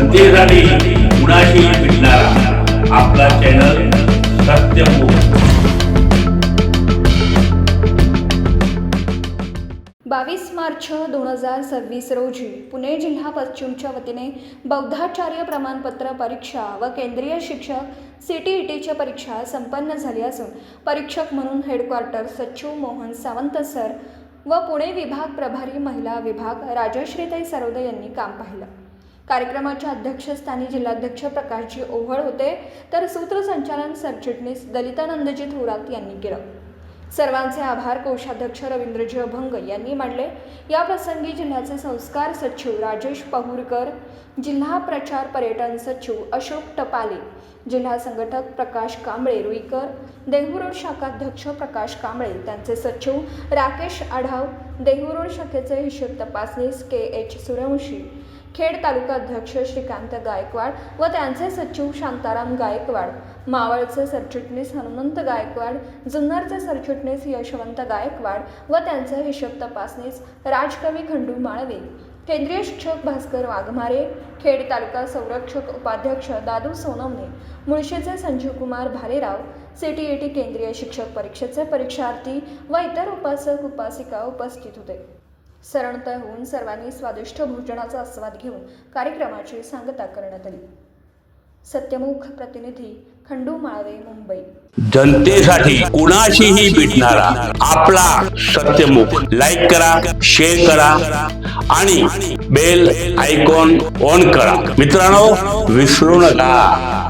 जनतेसाठी कुणाशी भेटणारा आपला चॅनल सत्यमुख। 22 मार्च 2026 रोजी पुणे जिल्हा पश्चिमच्या वतीने बौद्धाचार्य प्रमाणपत्र परीक्षा व केंद्रीय शिक्षक CTETची परीक्षा संपन्न झाली असून परीक्षक म्हणून हेडक्वार्टर सचिव मोहन सावंत सर व पुणे विभाग प्रभारी महिला विभाग राजश्रीताई सरोदे यांनी काम पाहिलं। कार्यक्रमाच्या अध्यक्षस्थानी जिल्हाध्यक्ष प्रकाशजी ओव्हळ होते, तर सूत्रसंचालन सरचिटणीस दलितानंदजी थोरात यांनी केलं। सर्वांचे आभार कोषाध्यक्ष रवींद्रजी अभंग यांनी मानले। या प्रसंगी जिल्ह्याचे संस्कार सचिव राजेश पहुरकर, जिल्हा प्रचार पर्यटन सचिव अशोक टपाले, जिल्हा संघटक प्रकाश कांबळे रुईकर, देहूरोड शाखाध्यक्ष प्रकाश कांबळे, त्यांचे सचिव राकेश आढाव, देहूरोड शाखेचे हिशोब तपासनीस KH सूर्यवंशी, खेड तालुका अध्यक्ष श्रीकांत गायकवाड व त्यांचे सचिव शांताराम गायकवाड, मावळचे सरचिटणीस हनुमंत गायकवाड, जुन्नरचे सरचिटणीस यशवंत गायकवाड व त्यांचे हिशोब तपासनीस राजकवी खंडू माळवे, केंद्रीय शिक्षक भास्कर वाघमारे, खेड तालुका संरक्षक उपाध्यक्ष दादू सोनवणे, मुळशीचे संजीव कुमार भालेराव, CTET केंद्रीय शिक्षक परीक्षेचे परीक्षार्थी व इतर उपासक उपासिका उपस्थित होते। सरणतय होऊन सर्वांनी स्वादिष्ट भोजनाचा आस्वाद घेऊन कार्यक्रमाची सांगता करण्यात आली। सत्यमुख प्रतिनिधी खंडू माळवे, मुंबई। जनतेसाठी कुणाशीही भेटणारा आपला सत्यमुख। लाईक करा, शेअर करा आणि बेल आयकॉन ऑन करा। मित्रांनो, विसरू नका।